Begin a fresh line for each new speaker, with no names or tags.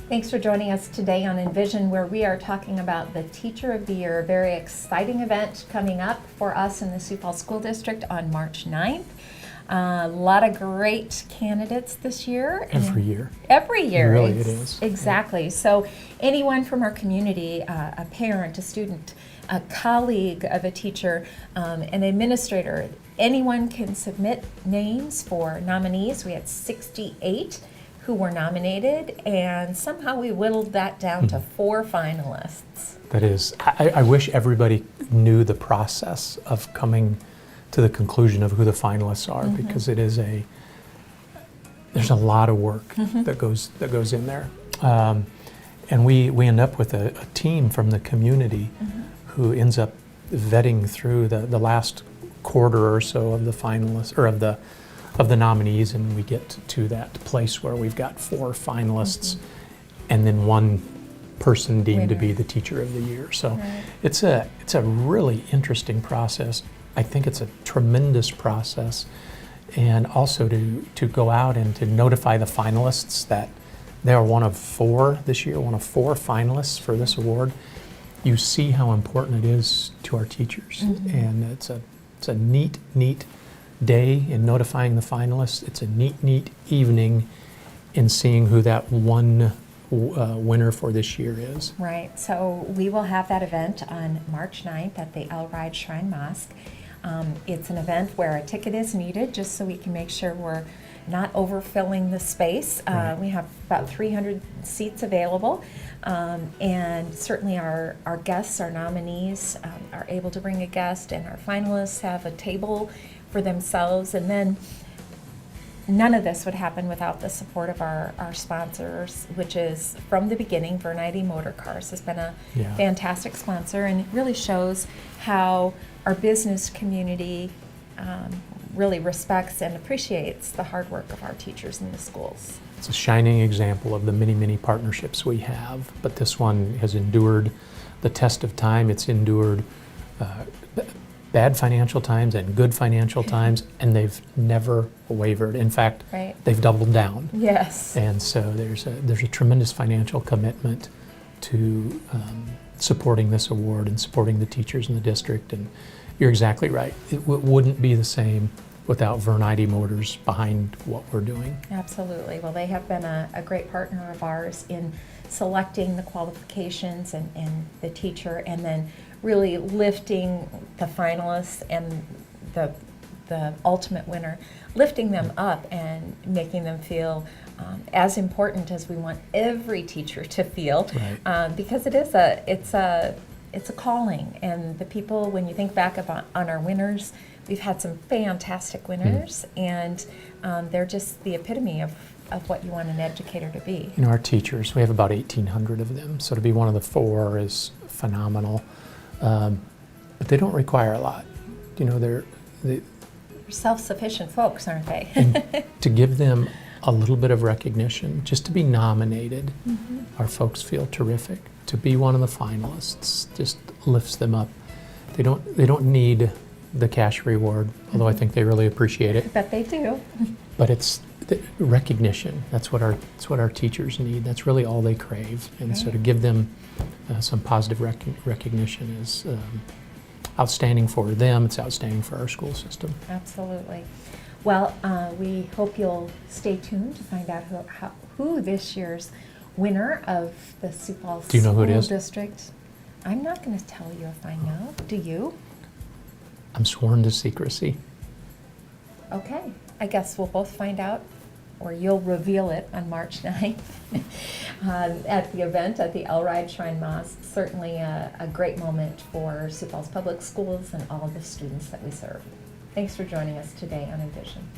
Thanks for joining us today on Envision, where we are talking about the Teacher of the Year, a very exciting event coming up for us in the Sioux Falls School District on March 9th. A lot of great candidates this year.
Every year.
Every year.
Really, it is.
Exactly. Yeah. So anyone from our community, a parent, a student, a colleague of a teacher, an administrator, anyone can submit names for nominees. We had 68 who were nominated, and somehow we whittled that down to 4 finalists.
That is, I wish everybody knew the process of coming to the conclusion of who the finalists are, because there's a lot of work that goes in there, and we end up with a team from the community who ends up vetting through the last quarter or so of the finalists, or of the nominees, and we get to that place where we've got 4 finalists and then 1 person deemed to be the Teacher of the Year. So it's a really interesting process. I think it's a tremendous process, and also to go out and to notify the finalists that they are one of 4 this year, one of 4 finalists for this award. You see how important it is to our teachers, and it's a neat day in notifying the finalists. It's a neat evening in seeing who that one winner for this year is.
Right, so we will have that event on March 9th at the Elride Shrine Mosque. It's an event where a ticket is needed, just so we can make sure we're not overfilling the space. We have about 300 seats available, and certainly our guests, our nominees, are able to bring a guest, and our finalists have a table for themselves. And then none of this would happen without the support of our sponsors, which is, from the beginning, Vernite Motor Cars has been a fantastic sponsor, and it really shows how our business community really respects and appreciates the hard work of our teachers in the schools.
It's a shining example of the many partnerships we have, but this one has endured the test of time. It's endured bad financial times and good financial times, and they've never wavered. In fact, they've doubled down.
Yes.
And so there's a tremendous financial commitment to supporting this award and supporting the teachers in the district. And you're exactly right. It wouldn't be the same without Vernite Motors behind what we're doing.
Absolutely. Well, they have been a great partner of ours in selecting the qualifications and the teacher, and then really lifting the finalists and the ultimate winner, lifting them up and making them feel as important as we want every teacher to feel, because it's a calling. And the people, when you think back on our winners, we've had some fantastic winners, and they're just the epitome of what you want an educator to be.
You know, our teachers, we have about 1,800 of them, so to be one of the 4 is phenomenal. But they don't require a lot. You know, they're
self-sufficient folks, aren't they?
And to give them a little bit of recognition, just to be nominated, our folks feel terrific. To be one of the finalists just lifts them up. They don't need the cash reward, although I think they really appreciate it.
I bet they do.
But it's the recognition. That's what our teachers need. That's really all they crave. And so to give them some positive recognition is outstanding for them. It's outstanding for our school system.
Absolutely. Well, we hope you'll stay tuned to find out who this year's winner of the Sioux Falls School District. I'm not going to tell you if I know. Do you?
I'm sworn to secrecy.
Okay. I guess we'll both find out, or you'll reveal it on March 9th at the event at the Elride Shrine Mosque. Certainly a great moment for Sioux Falls Public Schools and all of the students that we serve. Thanks for joining us today on Envision.